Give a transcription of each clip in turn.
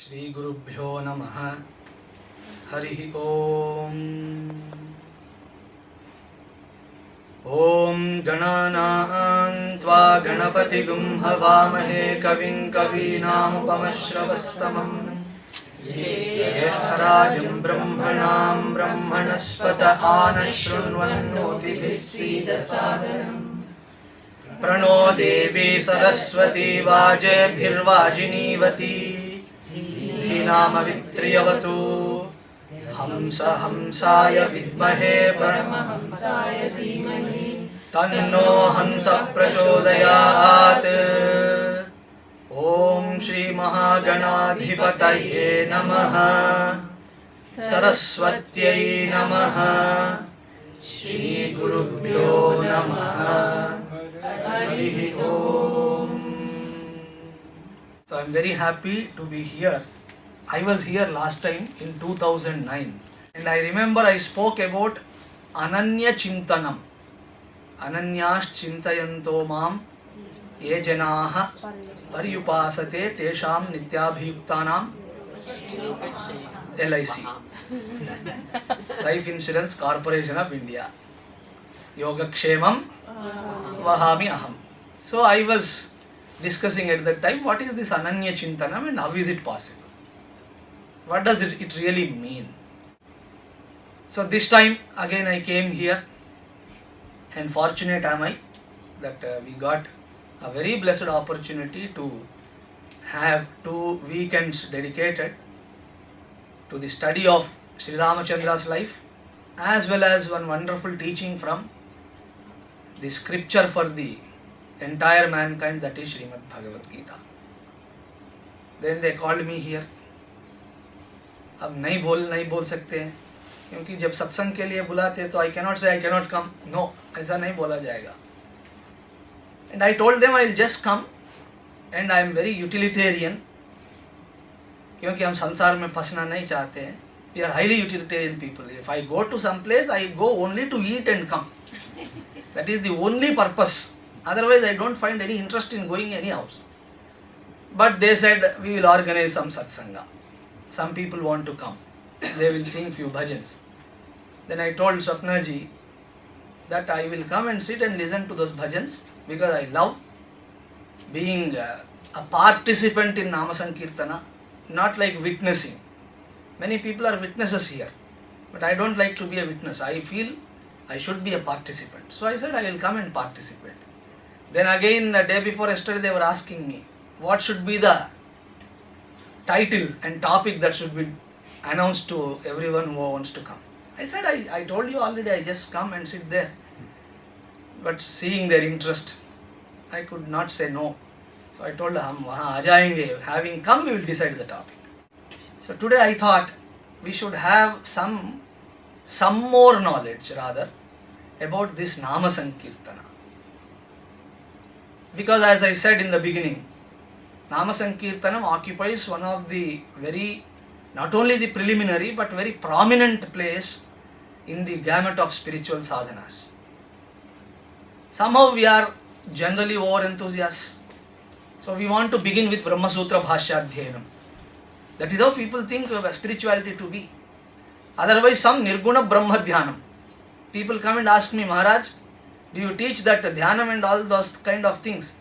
श्री गुरुभ्यो नमः। हरि ओम। ओम गणानां त्वा गणपतिगुं हवामहे कविं कवीनामुपमश्रवस्तमम् ज्येष्ठराजं ब्रह्मणां ब्रह्मणस्पत आनशृण्वन्नोतिभिः सीदसादरम् प्रणो देवी सरस्वती वाजेभिर्वाजिनीवती धीनामवित्र्यवतु हंसाय विद्महे परमहंसाय धीमहि तन्नो हंसः प्रचोदयात्। ओम श्री महागणाधिपतये नमः। सरस्वत्यै नमः। श्री गुरुभ्यो नमः। हरि ओम। So I'm very happy to be here. I was here last time in 2009 and I remember I spoke about Ananya Chintanam. Ananyas Chintayanto Mam Ye Janaha Paryupasate Tesham Nityabhiyuktanam LIC, Life Insurance Corporation of India. Yogakshemam Vahami Aham. So I was discussing at that time what is this Ananya Chintanam and how is it possible? What does it really mean? So this time again I came here and fortunate am I that we got a very blessed opportunity to have 2 weekends dedicated to the study of Sri Ramachandra's life as well as one wonderful teaching from the scripture for the entire mankind, that is Srimad Bhagavad Gita. Then they called me here. अब नहीं बोल सकते हैं क्योंकि जब सत्संग के लिए बुलाते तो I cannot say I cannot come, no, ऐसा नहीं बोला जाएगा. And I told them I will just come and I am very utilitarian, क्योंकि हम संसार में फंसना नहीं चाहते हैं. We are highly utilitarian people. If I go to some place I go only to eat and come. That is the only purpose. Otherwise, I don't find any interest in going any house. But they said, we will organize some satsanga. Some people want to come. They will sing few bhajans. Then I told Swapna ji that I will come and sit and listen to those bhajans because I love being a participant in Nama Sankirtana, not like witnessing. Many people are witnesses here, but I don't like to be a witness. I feel I should be a participant. So I said I will come and participate. Then again, the day before yesterday, they were asking me, what should be the title and topic that should be announced to everyone who wants to come. I said, I told you already, I just come and sit there. But seeing their interest, I could not say no. So I told them, wahan aa jayenge. Having come, we will decide the topic. So today I thought we should have some more knowledge rather about this Nama Sankirtana. Because as I said in the beginning, Nama Sankirtanam occupies one of the not only the preliminary but very prominent place in the gamut of spiritual sadhanas. Somehow we are generally over enthusiasts. So we want to begin with Brahma Sutra Bhashyadhyayanam. That is how people think of spirituality to be. Otherwise some Nirguna Brahma Dhyanam. People come and ask me, Maharaj, do you teach that dhyanam and all those kind of things?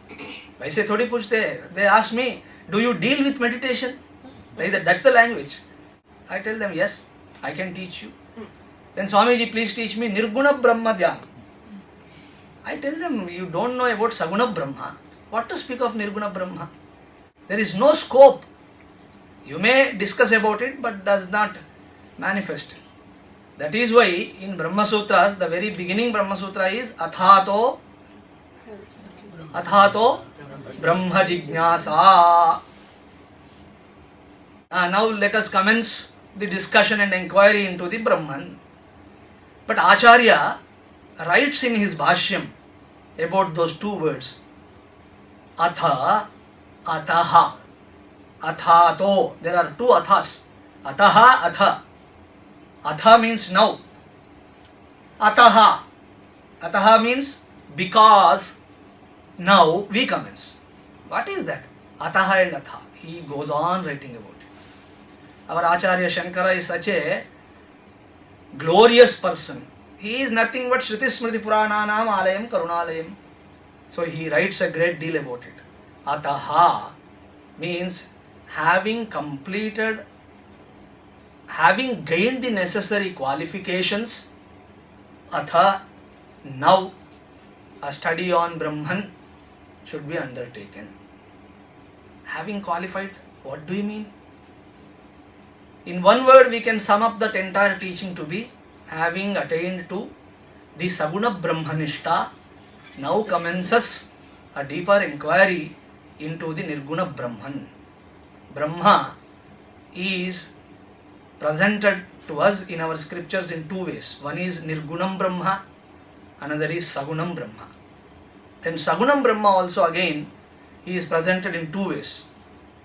वैसे थोड़ी पूछते हैं. They ask me, do you deal with meditation? Like that, that's the language. I tell them, yes, I can teach you. Then Swamiji, please teach me Nirguna Brahma Dhyana. I tell them, you don't know about Saguna Brahma. What to speak of Nirguna Brahma? There is no scope. You may discuss about it, but does not manifest. That is why in Brahma Sutras, the very beginning Brahma Sutra is Athato Brahma Jignasa. Now let us commence the discussion and inquiry into the Brahman. But Acharya writes in his Bhashyam about those 2 words. Atha, Ataha, Athato. There are 2 athas. Ataha, Atha. Atha means now. Ataha. Ataha means because now we commence. What is that? Ataha and Atha. He goes on writing about it. Our Acharya Shankara is such a glorious person. He is nothing but Shruti Smriti Purananam Alayam Karunalayam. So he writes a great deal about it. Ataha means having completed, having gained the necessary qualifications. Atha, now a study on Brahman should be undertaken. Having qualified, what do you mean? In one word, we can sum up that entire teaching to be having attained to the Saguna Brahmanishta. Now commences a deeper inquiry into the Nirguna Brahman. Brahma is presented to us in our scriptures in two ways. One is Nirgunam Brahma, another is Sagunam Brahma. And Sagunam Brahma also again he is presented in two ways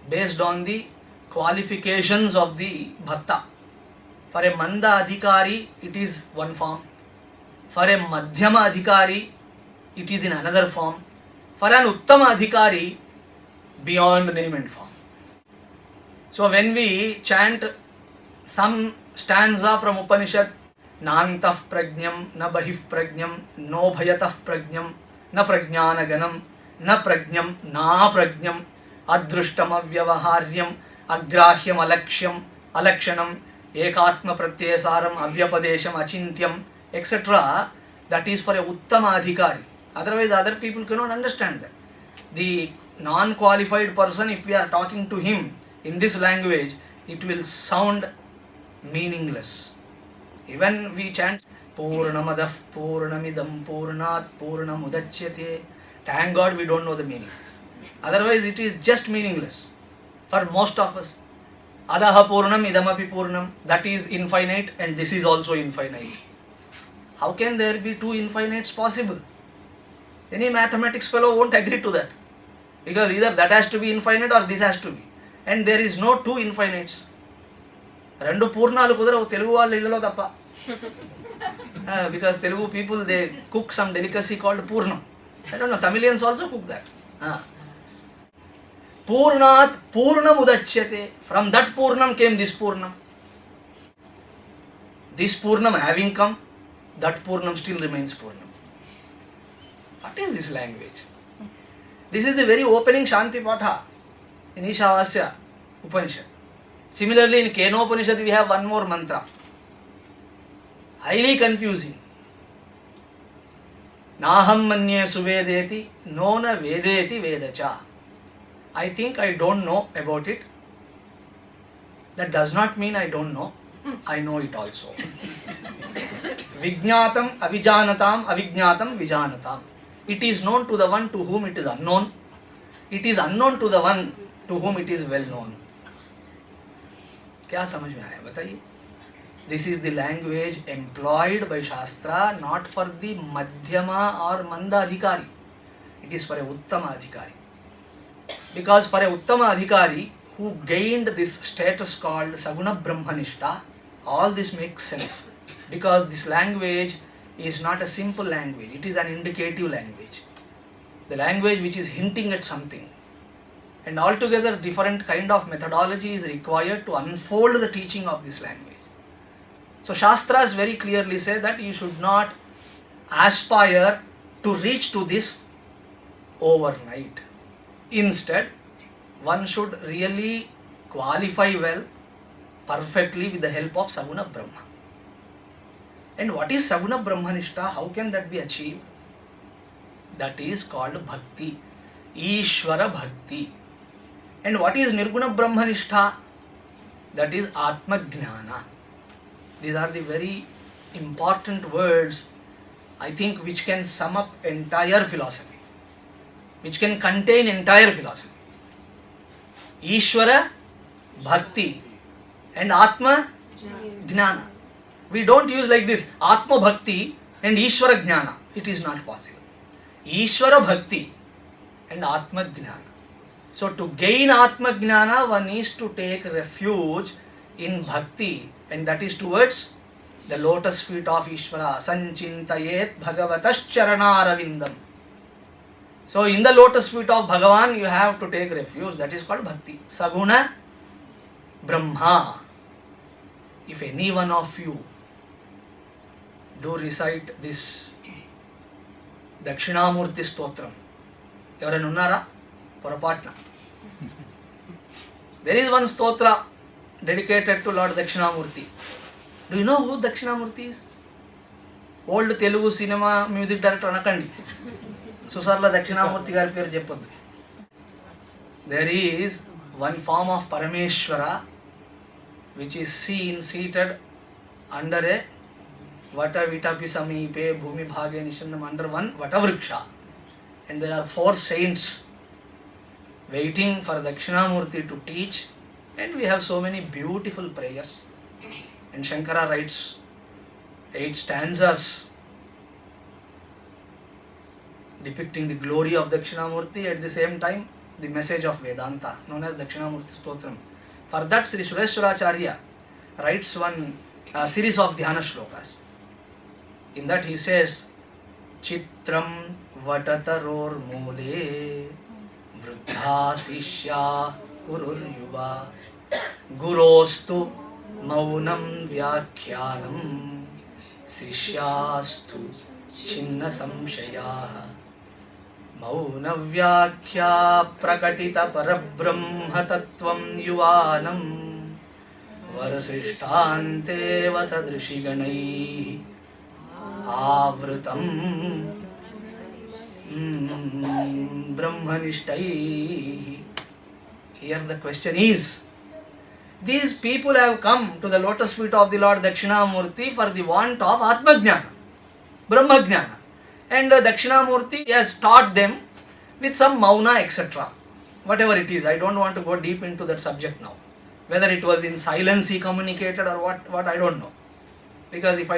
based on the qualifications of the Bhakta. For a Manda Adhikari, it is one form. For a Madhyama Adhikari, it is in another form. For an Uttama Adhikari, beyond name and form. So when we chant some stanza from Upanishad, Nantaf Prajnam, Na Bahif Prajnam, No Bhayataf Prajnam, Na Prajnanaganam, Na Prajnam, Na Prajnam, Adrushtam Avyavaharyam, Agrahyam Alaksham, Alakshanam, Ekatma Pratyasaram, Avyapadesham, Achintyam, etc. That is for a Uttama Adhikari. Otherwise, other people cannot understand that. The non-qualified person, if we are talking to him in this language, it will sound meaningless. Even we chant Purnamadah Purnamidam Purnat Purnamudachyate. Thank God we don't know the meaning. Otherwise, it is just meaningless for most of us. Adaha Purnam Idamapi Purnam. That is infinite and this is also infinite. How can there be two infinites possible? Any mathematics fellow won't agree to that. Because either that has to be infinite or this has to be. And there is no two infinites. Rendu Purnalu Kudra Telugu vallu illalo tappa. Because Telugu people, they cook some delicacy called Purnam. I don't know, Tamilians also cook that. Purnat Purnam Udachyate. From that Purnam came this Purnam. This Purnam having come, that Purnam still remains Purnam. What is this language? This is the very opening Shanti Patha in Ishavasya Upanishad. Similarly, in Keno Upanishad, we have one more mantra. Highly confusing. Naham manye suvedeti, nona vedeti vedacha. I think I don't know about it. That does not mean I don't know. I know it also. Vijnatam avijanatam avijnatam vijanatam. It is known to the one to whom it is unknown. It is unknown to the one to whom it is well known. क्या समझ में आया बताइए? This is the language employed by Shastra not for the Madhyama or Manda Adhikari. It is for a Uttama Adhikari. Because for a Uttama Adhikari who gained this status called Saguna Brahmanishta, all this makes sense. Because this language is not a simple language, it is an indicative language. The language which is hinting at something. And altogether different kind of methodology is required to unfold the teaching of this language. So Shastras very clearly say that you should not aspire to reach to this overnight. Instead, one should really qualify well, perfectly with the help of Saguna Brahma. And what is Saguna Brahmanishta? How can that be achieved? That is called Bhakti, Ishvara Bhakti. And what is Nirguna Brahmanishta? That is Atma Jnana. These are the very important words, I think, which can sum up entire philosophy, which can contain entire philosophy. Ishvara Bhakti and Atma Jnana. We don't use like this, Atma Bhakti and Ishvara Jnana. It is not possible. Ishvara Bhakti and Atma Jnana. So to gain Atma Jnana, one needs to take refuge in Bhakti, and that is towards the lotus feet of Ishvara. Sanchintayet Bhagavatas Charanaravindam. So in the lotus feet of Bhagavan, you have to take refuge. That is called Bhakti. Saguna Brahma. if any one of you do recite this Dakshinamurti Stotram, ఎవరైనా ఉన్నారా? పొరపాటున. There is one stotra dedicated to Lord Dakshinamurti. Do you know who Dakshinamurti is? Old Telugu cinema music director అనకండి, సుసర్ల దక్షిణామూర్తి గారి పేరు చెప్పొద్దు. There is one form of Parameshwara which is seen seated under a Vata Vitapi Samipe Bhumi Bhage Nishanam, under one Vatavriksha, and there are 4 saints waiting for Dakshinamurti to teach, and we have so many beautiful prayers, and Shankara writes 8 stanzas depicting the glory of Dakshinamurti, at the same time the message of Vedanta, known as Dakshinamurti Stotram. For that, Sri Sureshwaracharya writes one series of Dhyana shlokas. In that he says, Chitram Vatataror Mule Vruddha Sishya Gurur Yuva Gurostu Maunam Vyakhyanam Sishyastu Chinna Samshayaha Maunavyakhya Prakatita Parabrahma Tattvam Yuvanam Varasishtante Vasadrishiganai Avrutam Brahmanishtai. Here the question is, these people have come to the lotus feet of the Lord Dakshinamurti for the want of Atmajnana, Brahmajnana, and Dakshinamurti has taught them with some mauna, etc. Whatever it is, I don't want to go deep into that subject now. Whether it was in silence he communicated or what I don't know. Because if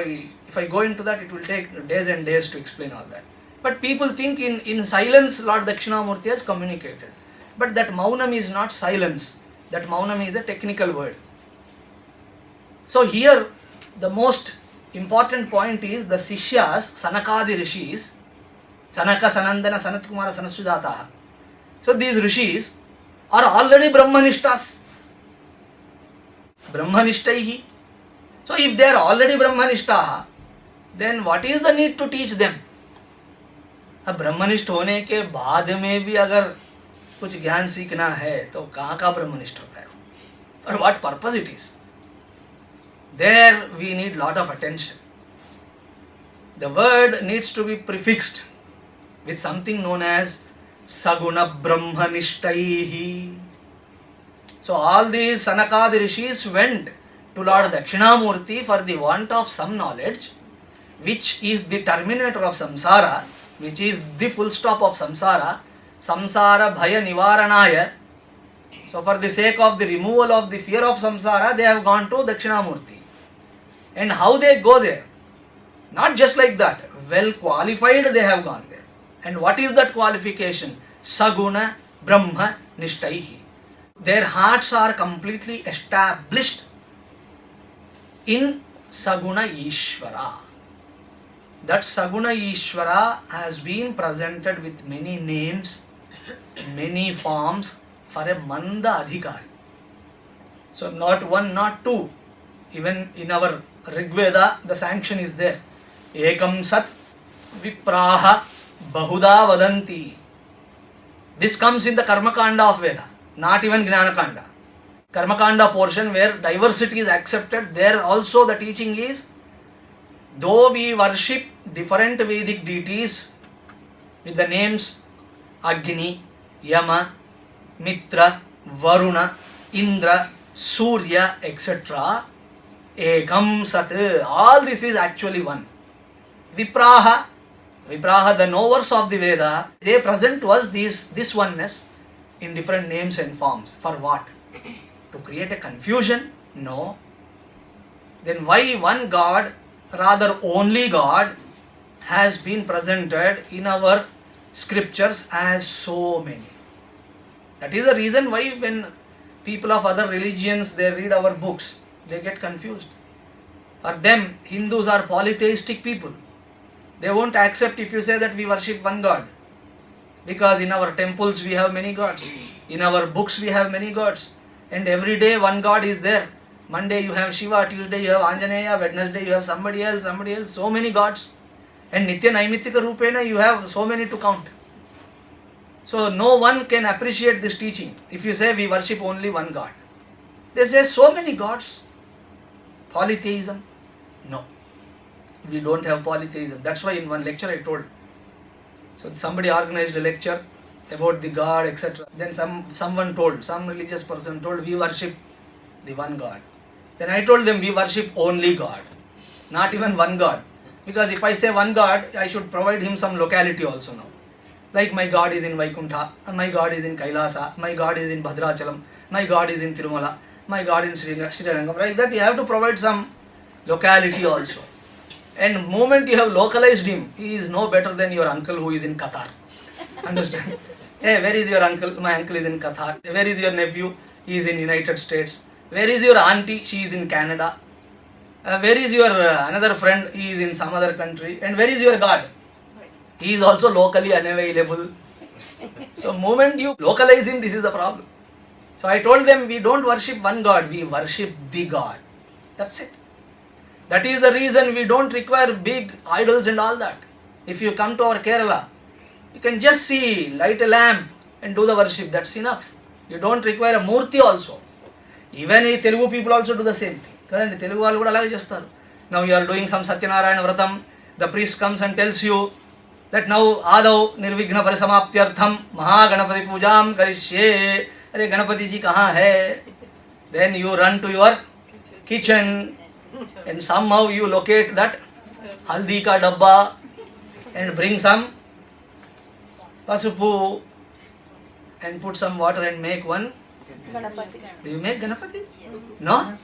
I go into that, it will take days and days to explain all that. But people think in silence Lord Dakshinamurti has communicated. But that maunam is not silence. That maunam is a technical word. So here the most important point is the Sishyas, Sanakadi Rishis, Sanaka, Sanandana, Sanat Kumara, Sanasudata. So these Rishis are already Brahmanishtas. Brahmanishtaihi. So if they are already Brahmanishta, then what is the need to teach them? अब ब्रह्मनिष्ठ होने के बाद में भी अगर कुछ ज्ञान सीखना है तो कहाँ का ब्रह्मनिष्ठ होता है? For what purpose it is? There we need lot of attention. The word needs to be prefixed with something known as Saguna Brahmanishtaihi. So all these Sanakadi Rishis went to Lord Dakshinamurti for the want of some knowledge, which is the terminator of samsara, which is the full stop of samsara, samsara bhaya nivaranaya. So for the sake of the removal of the fear of samsara, they have gone to Dakshinamurti. And how they go there? Not just like that, well qualified they have gone there. And what is that qualification? Saguna Brahma Nishtaihi. Their hearts are completely established in Saguna Ishvara. That Saguna Ishvara has been presented with many names, many forms for a Manda Adhikari. So not one, not two. Even in our Rigveda, the sanction is there. Ekam Sat Vipraha Bahuda Vadanti. This comes in the Karma Kanda of Veda, not even Jnana Kanda. Karma Kanda portion where diversity is accepted, there also the teaching is, though we worship different Vedic deities with the names Agni, Yama, Mitra, Varuna, Indra, Surya, etc., Ekam Sat, all this is actually one. Vipraha, the knowers of the Veda, they present to us this oneness in different names and forms. For what? To create a confusion? No. Then why one God, rather only God, has been presented in our scriptures as so many? That is the reason why when people of other religions, they read our books, they get confused. For them, Hindus are polytheistic people. They won't accept if you say that we worship one God. Because in our temples we have many gods. In our books we have many gods. And every day one God is there. Monday you have Shiva, Tuesday you have Anjaneya, Wednesday you have somebody else, so many gods. And Nitya Naimittika Rupena you have so many to count. So no one can appreciate this teaching if you say we worship only one God. They say so many gods. Polytheism? No. We don't have polytheism. That's why in one lecture I told. So somebody organized a lecture about the God, etc. Then someone told, some religious person told, we worship the one God. Then I told them we worship only God. Not even one God. Because if I say one God, I should provide him some locality also now. Like my God is in Vaikuntha, my God is in Kailasa, my God is in Bhadrachalam, my God is in Tirumala, my God is in Srirangam. Like that you have to provide some locality also. And moment you have localized him, he is no better than your uncle who is in Qatar. Understand? Hey, where is your uncle? My uncle is in Qatar. Where is your nephew? He is in United States. Where is your auntie? She is in Canada. Where is your another friend? He is in some other country. And where is your God? He is also locally unavailable. So moment you localize him, this is the problem. So I told them we don't worship one God, we worship the God. That's it. That is the reason we don't require big idols and all that. If you come to our Kerala, you can just see, light a lamp and do the worship. That's enough. You don't require a murti also. Even in Telugu people also do the same thing. Because Telugu వాళ్ళు కూడా అలాగే చేస్తారు. Now you are doing some Satyanarayana Vratam, the priest comes and tells you that now Adau Nirvighna Parisamaptyartham Mahaganapati Pujam Karishye. Arey Ganapati ji kahan hai? Then you run to your kitchen and somehow you locate that haldi ka dabba and bring some pasupu and put some water and make one. Ganapati. Do you make Ganapati? No?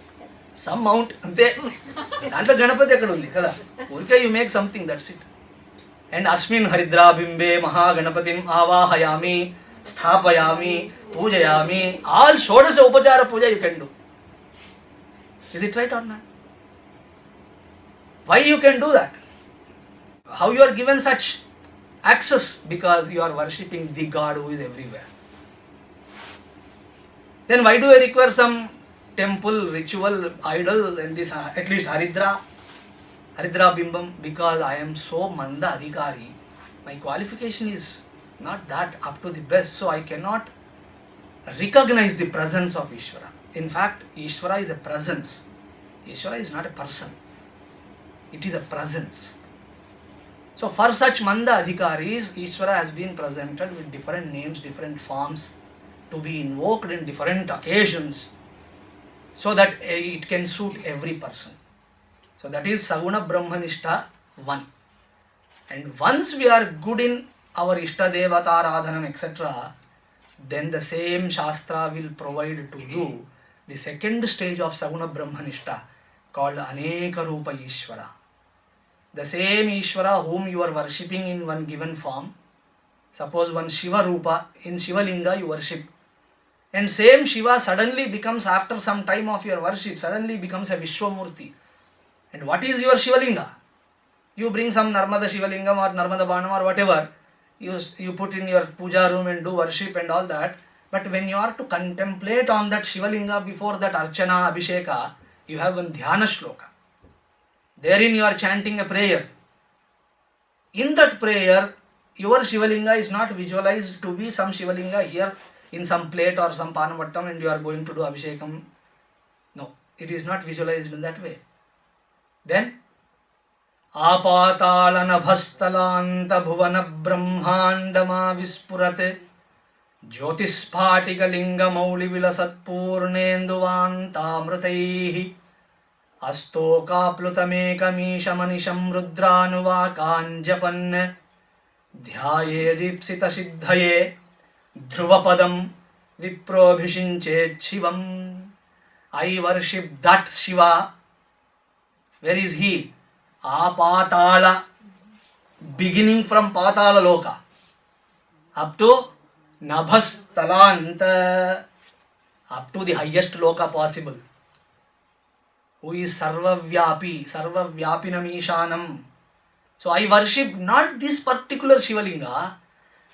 Some mount. Ante. Dantlo Ganapati ekkada undi kada. Urke you make something, that's it. And Asmin Haridra Bimbe Mahaganapatim Avahayami, Sthapayami, Pujayami. All Shodasa Upachara Puja you can do. Is it right or not? Why you can do that? How you are given such access? Because you are worshipping the God who is everywhere. Then why do I require some temple, ritual, idol and this, at least Haridra Bimbam? Because I am so Manda Adhikari. My qualification is not that up to the best, so I cannot recognize the presence of Ishvara. In fact, Ishvara is a presence. Ishvara is not a person. It is a presence. So for such Manda Adhikaris, Ishvara has been presented with different names, different forms, to be invoked in different occasions, so that it can suit every person. So that is Saguna Brahmanishta 1. And once we are good in our Ishta Devata Radhanam, etc., then the same Shastra will provide to you the second stage of Saguna Brahmanishta, called Aneka Rupa Ishvara. The same Ishvara whom you are worshipping in one given form. Suppose one Shiva Rupa, in Shiva Linga you worship. And same Shiva suddenly becomes, after some time of your worship, suddenly becomes a Vishwamurti. And what is your Shiva Linga? You bring some Narmada Shiva Lingam or Narmada Banam or whatever. You put in your puja room and do worship and all that. But when you are to contemplate on that Shiva Linga before that Archana, Abhisheka, you have one Dhyana Shloka. Therein you are chanting a prayer. In that prayer, your Shivalinga is not visualized to be some Shivalinga here in some plate or some Panavattam and you are going to do Abhishekam. No, it is not visualized in that way. Then, Apatalana Bhastalanta Bhuvana Brahmandama Vispurate Jyotisphatika Linga Mauli Vilasat Purnenduvanta Amrutaihi Astokaplutamekamishamanisham Rudranuvakanjapan Dhyaye Dipsita Siddhaye Dhruvapadam Viprobhishinche Shivam. I worship that Shiva. Where is he? Apatala. Beginning from Patala Loka up to Nabhastalanta, up to the highest Loka possible. Who is Sarvavyapi Ishanam. So I worship not this particular Shivalinga.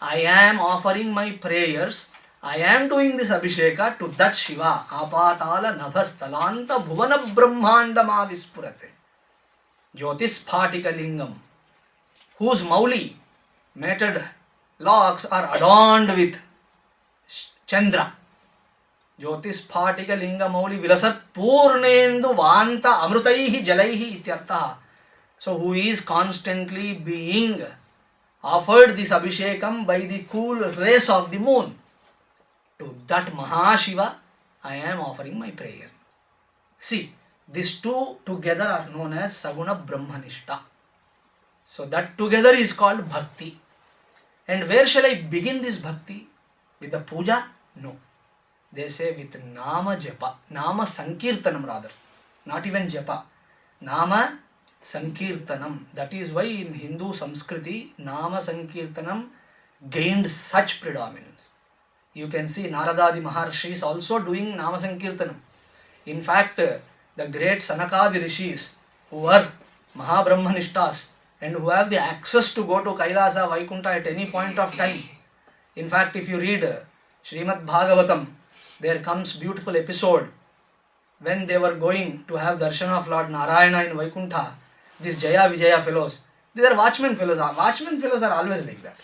I am offering my prayers I am doing this Abhisheka to that Shiva, Apatala Nabhastalanta Bhuvana Brahmandama Vispurate, Jyotisphatika Lingam, whose Mauli, matted locks are adorned with Chandra. Jyotisphatika Linga Mauli Vilasat Purnendu Vanta Amrutaihi Jalaihi Ityartha. So, who is constantly being offered this Abhishekam by the cool rays of the moon. To that Mahashiva, I am offering my prayer. See, these two together are known as Saguna Brahmanishta. So that together is called Bhakti. And where shall I begin this Bhakti? With the puja? No. They say with Nama Japa. Nama Sankirtanam rather. Not even Japa. Nama Sankirtanam. That is why in Hindu Samskriti, Nama Sankirtanam gained such predominance. You can see Naradadi Maharshis also doing Nama Sankirtanam. In fact, the great Sanakadi Rishis who are Mahabrahmanishtas and who have the access to go to Kailasa, Vaikunta at any point of time. In fact, if you read Srimad Bhagavatam, there comes beautiful episode when they were going to have darshan of Lord Narayana in Vaikunta. These Jaya Vijaya fellows, these are watchman fellows. Watchman fellows are always like that.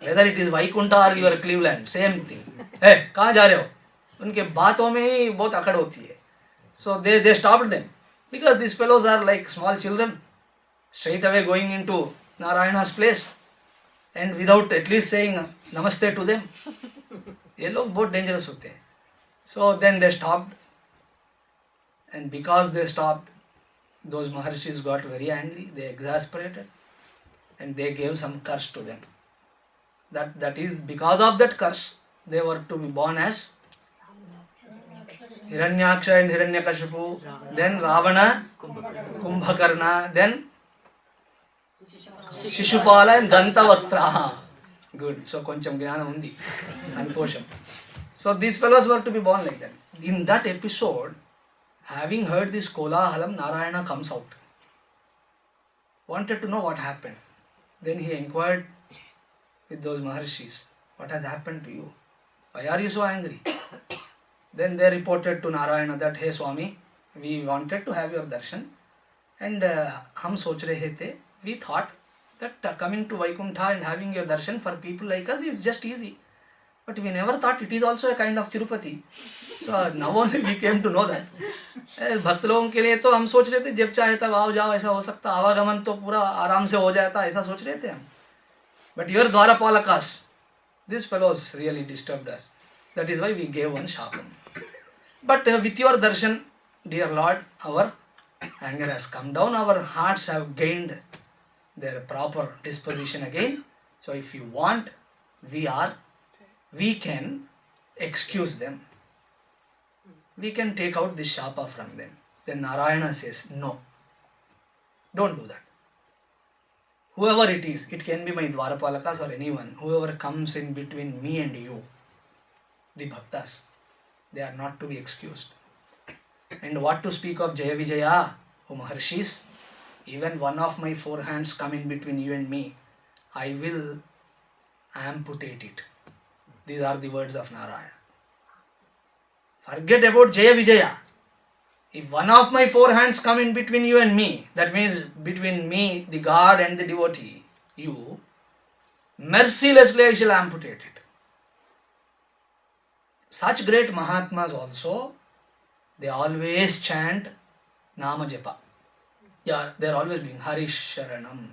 Whether it is Vaikunta or your Cleveland, same thing. Hey, कहाँ जा रहे हो? उनके बातों में ही बहुत अकड़ होती है. So they stopped them because these fellows are like small children, straight away going into Narayana's place and without at least saying namaste to them. ये लोग बहुत dangerous होते हैं. So then they stopped, and because they stopped, those Maharshis got very angry. They exasperated, and they gave some curse to them. That is because of that curse they were to be born as Hiranyaksha and Hiranyakashipu, then Ravana, Kumbhakarna, then Shishupala and Gantavatra. Good. So koncham jnana undi. Santosham. So these fellows were to be born like that. In that episode, having heard this Kolahalam, Narayana comes out. Wanted to know what happened. Then he inquired with those Maharshis, what has happened to you? Why are you so angry? Then they reported to Narayana that, hey Swami, we wanted to have your darshan and hum soch rahe the, we thought that coming to Vaikuntha and having your darshan for people like us is just easy. But we never thought it is also a kind of Tirupati. So now only we came to know that. भक्त लोगों के लिए तो हम सोच रहे थे जब चाहे तब आओ जाओ ऐसा हो सकता, आवागमन तो पूरा आराम से हो जाता, ऐसा सोच रहे थे हम. But your Dwarapalakas, these fellows really disturbed us. That is why we gave one shapam. But with your darshan, dear Lord, our anger has come down, our hearts have gained their proper disposition again. So if you want, we can excuse them. We can take out this shapa from them. Then Narayana says, no, don't do that. Whoever it is, it can be my Dwarapalakas or anyone, whoever comes in between me and you, the bhaktas, they are not to be excused. And what to speak of Jaya Vijaya, O Maharshis, even one of my four hands come in between you and me, I will amputate it. These are the words of Narayana. Forget about Jaya Vijaya. If one of my four hands come in between you and me, that means between me, the God and the devotee, you, mercilessly I shall amputate it. Such great Mahatmas also, they always chant Nama Japa. Yeah, they are always doing Harish Sharanam,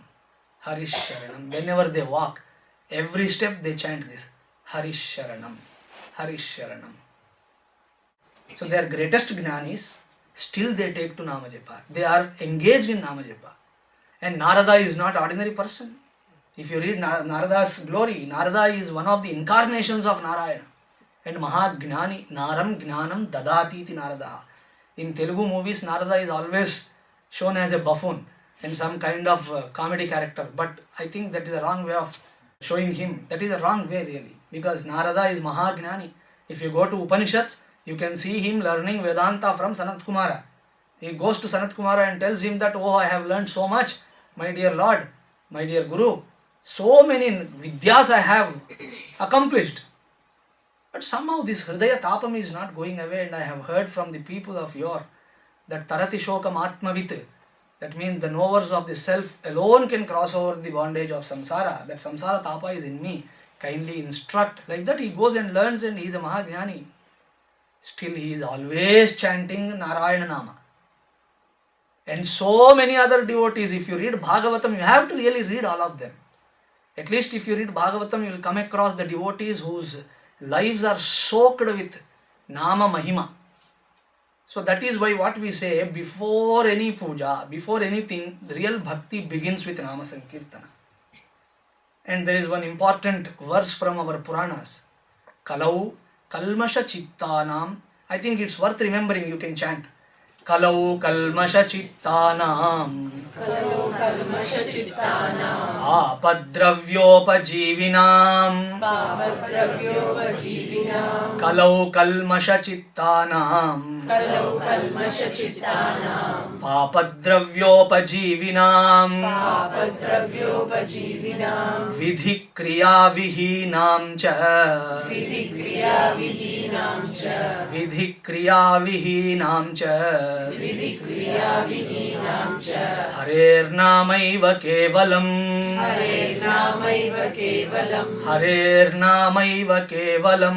Harish Sharanam. Whenever they walk, every step they chant this Harish Sharanam, Harish Sharanam. So their greatest jnanis, still they take to Nama Japa. They are engaged in Nama Japa. And Narada is not ordinary person. If you read Narada's glory, Narada is one of the incarnations of Narayana. And Mahagnani, Naram Gnanam Dadati iti Narada. In Telugu movies, Narada is always shown as a buffoon and some kind of comedy character. But I think that is a wrong way of showing him. That is a wrong way really. Because Narada is Mahagnani. If you go to Upanishads, you can see him learning Vedanta from Sanat Kumara. He goes to Sanat Kumara and tells him that, oh, I have learned so much, my dear Lord, my dear Guru. So many Vidyas I have accomplished. But somehow this Hridaya Tapam is not going away, and I have heard from the people of yore that Tarati Shokam Atmavit, that means the knowers of the self alone can cross over the bondage of samsara. That samsara tapa is in me. Kindly instruct. Like that he goes and learns, and he is a Mahajnani. Still he is always chanting Narayana Nama. And so many other devotees, if you read Bhagavatam, you have to really read all of them. At least if you read Bhagavatam, you will come across the devotees whose lives are soaked with Nama Mahima. So that is why what we say, before any puja, before anything, the real bhakti begins with Nama Sankirtana. And there is one important verse from our Puranas. Kalau kalmasha chittanam. I think it's worth remembering, you can chant. Kalau kalmasha chittanam. Kalau kalmasha chittanam. Apadravyopajivinam. Papadravyopajivinam. Kalau kalmasha chittanam. Kalau kalmasha chittanam. Papadravyopajivinam. Papadravyopajivinam. Vidhikriya vihinam cha. Vidhikriya vihinam cha. Vidhikriya vihinam cha. Vidhikriya vihinam cha. Harernamaiva kevalam. Harernamaiva kevalam. Harernamaiva kevalam.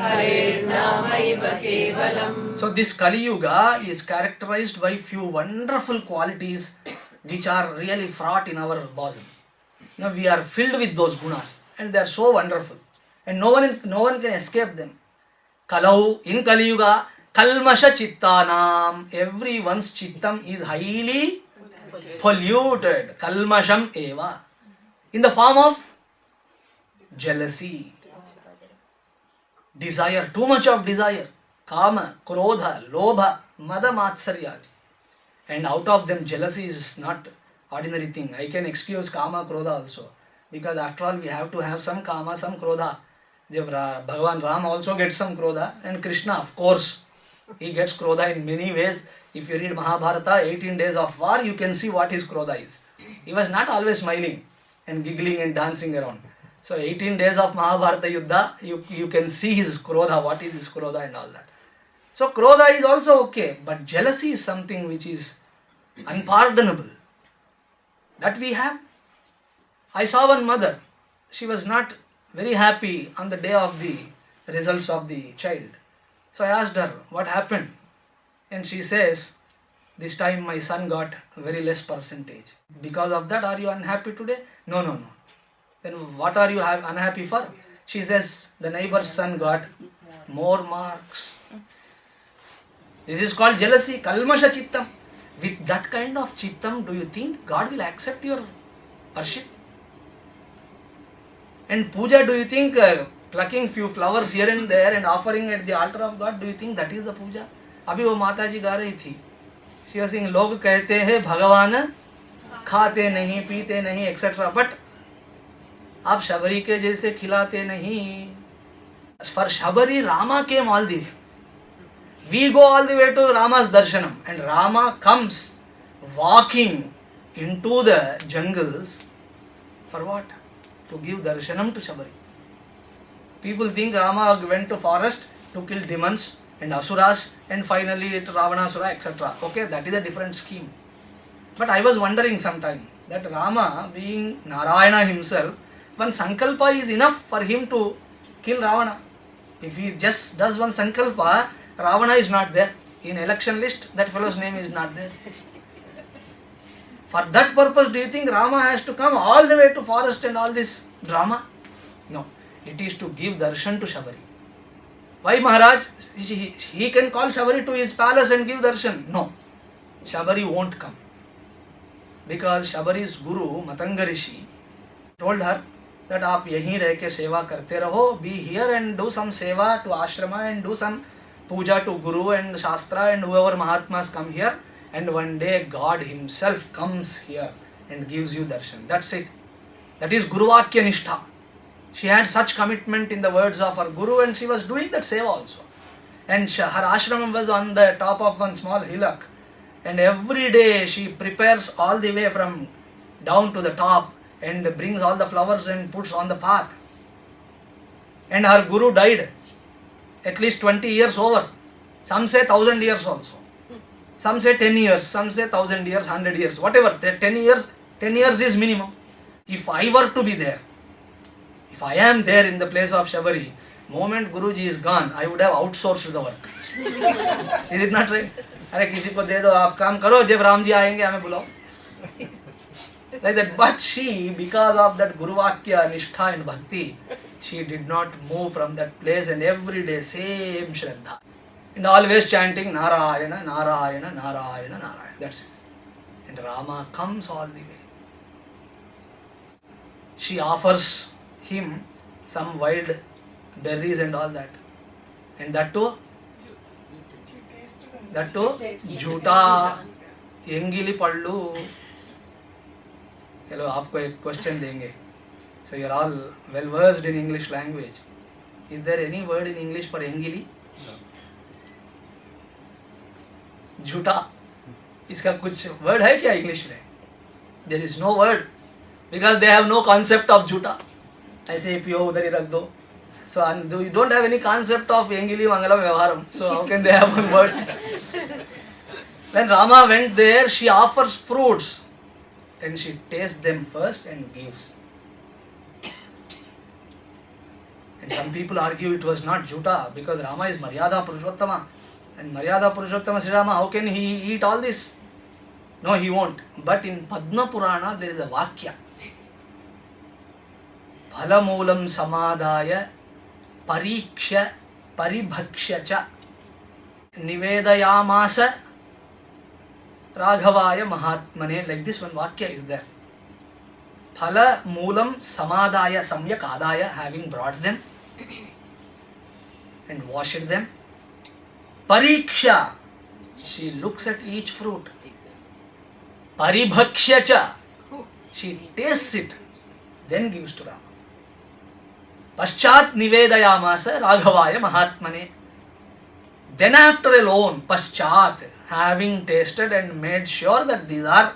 Harernamaiva kevalam. So this Kali Yuga is characterized by few wonderful qualities which are really fraught in our bosom. Now we are filled with those gunas, and they are so wonderful, and no one can escape them. Kalau, in Kali Yuga, kalmasha chittanam, everyone's chittam is highly polluted. Kalmasham eva, in the form of jealousy, desire, too much of desire, kama, krodha, lobha, mada, matsarya. And out of them, jealousy is not ordinary thing. I can excuse kama, krodha also, because after all we have to have some kama, some krodha. Bhagavan Ram also gets some krodha, and Krishna, of course, he gets krodha in many ways. If you read Mahabharata, 18 days of war, you can see what his krodha is. He was not always smiling and giggling and dancing around. So 18 days of Mahabharata Yuddha, you can see his krodha, what is his krodha and all that. So krodha is also okay, but jealousy is something which is unpardonable. That we have. I saw one mother, she was not very happy on the day of the results of the child. So I asked her, what happened? And she says, this time my son got very less percentage. Because of that, are you unhappy today? No. Then what are you unhappy for? She says, the neighbor's son got more marks. This is called jealousy, kalmasha chittam. With that kind of chittam, do you think God will accept your worship? And puja, do you think plucking few flowers here and there and offering at the altar of God, do you think that is the puja? अभी वो माता जी गा रही थी, शिव सिंह, लोग कहते हैं भगवान खाते नहीं पीते नहीं एक्सेट्रा, बट आप शबरी के जैसे खिलाते नहीं. For Shabari, Rama came all the way. We go all the way to Rama's darshanam, and Rama comes walking into the jungles for what? To give darshanam to Shabari. People think Rama went to forest to kill demons and asuras and finally to Ravanasura, etc. Okay, that is a different scheme. But I was wondering sometime that Rama, being Narayana himself, one sankalpa is enough for him to kill Ravana. If he just does one sankalpa, Ravana is not there. In election list, that fellow's name is not there. For that purpose, do you think Rama has to come all the way to forest and all this drama? No. It is to give darshan to Shabari. Why Maharaj? He can call Shabari to his palace and give darshan. No. Shabari won't come. Because Shabari's guru, Matanga Rishi, told her that आप यहीं रह के सेवा करते रहो, be here and do some seva to ashrama and do some puja to guru and shastra and whoever Mahatmas come here, and one day God himself comes here and gives you darshan. That's it. That is Guru Vakya Nishtha. She had such commitment in the words of her guru, and she was doing that seva also. And her ashram was on the top of one small hillock, and every day she prepares all the way from down to the top and brings all the flowers and puts on the path. And her guru died at least 20 years over. Some say 1000 years also. Some say 10 years, some say 1000 years, 100 years, whatever. 10 years is minimum. If I were to be there, if I am there in the place of Shabari, moment Guruji is gone, I would have outsourced the work. Is it not right? अरे किसी को दे दो, आप काम करो, जब राम जी आएंगे हमें बुलाओ. Like that. But she, because of that Guru Vakya, Nishtha and Bhakti, she did not move from that place, and every day same Shraddha. And always chanting Narayana, Narayana, Narayana, Narayana. That's it. And Rama comes all the way. She offers him some wild berries and all that. And that too, झूठा एंगिली पल्लू. चलो आपको एक question देंगे. So you are all well versed in English language. Is there any word in English for एंगिली? झूठा, इसका कुछ word है क्या इंग्लिश में? There is no word because they have no concept of झूठा. ऐसे पियो उधर ही रख दो. So you don't have any concept of एंगिली Mangalam व्यवहारम. So how can they have one word? When Rama went there, she offers fruits and she tastes them first and gives. And some people argue it was not Jhuta because Rama is Maryada Purushottama. And Maryada Purushottama Sri Rama, how can he eat all this? No, he won't. But in Padma Purana, there is a Vakya. Phalamulam samadaya pariksha paribhaksya cha nivedayamasa Raghavaya Mahatmane. Like this one Vakya is there. Phala Moolam Samadaya Samyak Adaya, having brought them and washed them. Pariksha, she looks at each fruit. Paribhaksya cha, she tastes it, then gives to Rama. Paschat Nivedayamasa Raghavaya Mahatmane. Then after alone, Paschat, having tasted and made sure that these are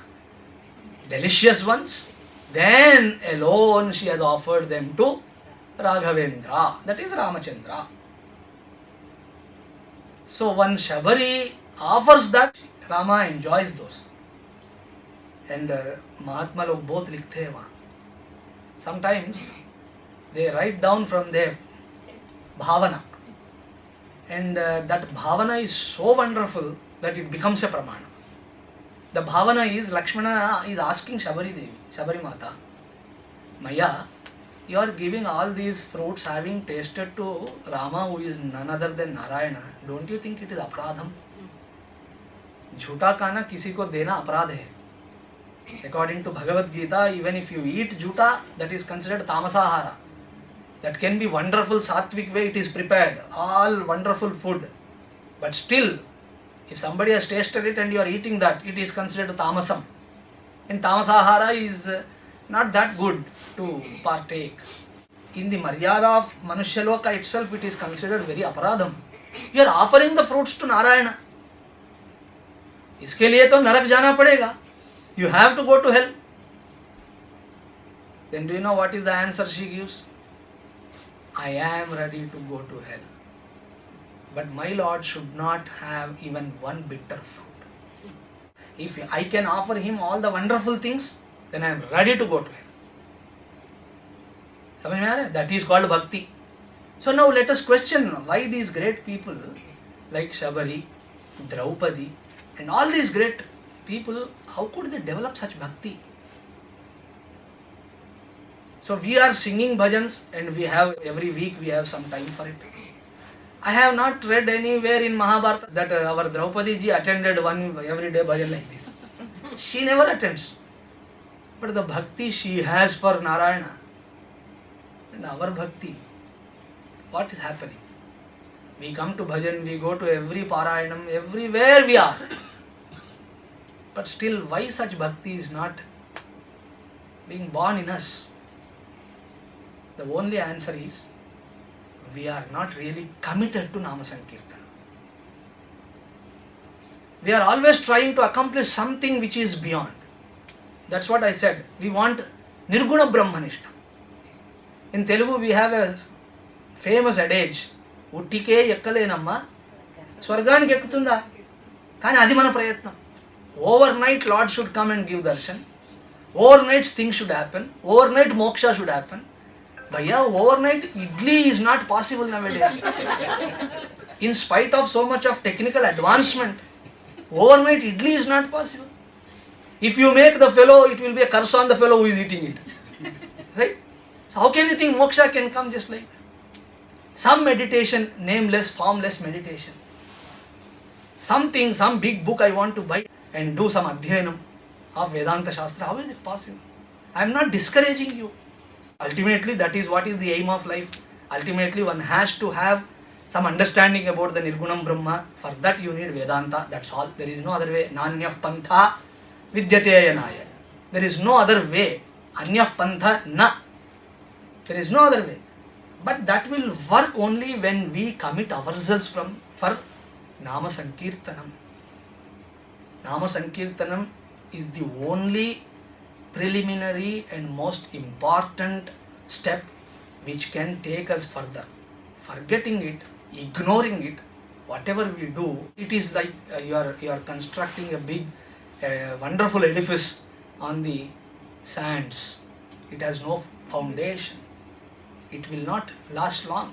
delicious ones, then alone she has offered them to Raghavendra, that is Ramachandra. So when Shabari offers that, Rama enjoys those. And Mahatma log both likhte hain wahan. Sometimes they write down from their bhavana. And that bhavana is so wonderful that it becomes a pramana. The bhavana is, Lakshmana is asking Shabari Devi, Shabari Mata, Maya, you are giving all these fruits having tasted to Rama, who is none other than Narayana. Don't you think it is aparadham? Jhuta खाना किसी को देना अपराध है. According to Bhagavad Gita, even if you eat jhuta, that is considered tamasahara. That can be wonderful sattvic way it is prepared, all wonderful food. But still, if somebody has tasted it and you are eating that, it is considered tamasam. And tamasahara is not that good to partake. In the Maryada of Manushaloka itself, it is considered very aparadham. You are offering the fruits to Narayana. इसके लिए तो नरक जाना पड़ेगा. You have to go to hell. Then do you know what is the answer she gives? I am ready to go to hell. But my Lord should not have even one bitter fruit. If I can offer him all the wonderful things, then I am ready to go to hell. समझ में आ रहा है? That is called bhakti. So now let us question why these great people like Shabari, Draupadi, and all these great people, how could they develop such bhakti? So we are singing bhajans and we have every week we have some time for it. I have not read anywhere in Mahabharata that our Draupadi ji attended one everyday bhajan like this. She never attends. But the bhakti she has for Narayana and our bhakti, what is happening? We come to bhajan, we go to every parayanam, everywhere we are. But still, why such bhakti is not being born in us? The only answer is, we are not really committed to Nama Sankirtana. We are always trying to accomplish something which is beyond. That's what I said. We want Nirguna Brahmanishta. In Telugu, we have a famous adage, ఉట్టికే ఎక్కలేనమ్మా, స్వర్గానికి ఎక్కుతుందా? కానీ అది మన ప్రయత్నం. Over night lord should come and give Darshan. Over night things should happen. Over night మోక్ష should happen. భయ్యా, over night idli is not possible nowadays. In spite of so much of technical advancement, overnight idli is not possible. If you make the fellow, it will be a curse on the fellow who is eating it. Right? So how can you think moksha can come just like that? Some meditation, nameless, formless meditation. Something, some big book I want to buy and do some adhyanam of Vedanta Shastra. How is it possible? I am not discouraging you. Ultimately, that is what is the aim of life. Ultimately, one has to have some understanding about the Nirgunam Brahma. For that you need Vedanta. That's all. There is no other way. Nanyaf pantha vidyate yanaya. There is no other way. Anyaf pantha na. There is no other way. But that will work only when we commit ourselves for Nama Sankirtanam. Nama Sankirtanam is the only preliminary and most important step which can take us further. Forgetting it, ignoring it, whatever we do, it is like you are constructing a big wonderful edifice on the sands. It has no foundation. It will not last long.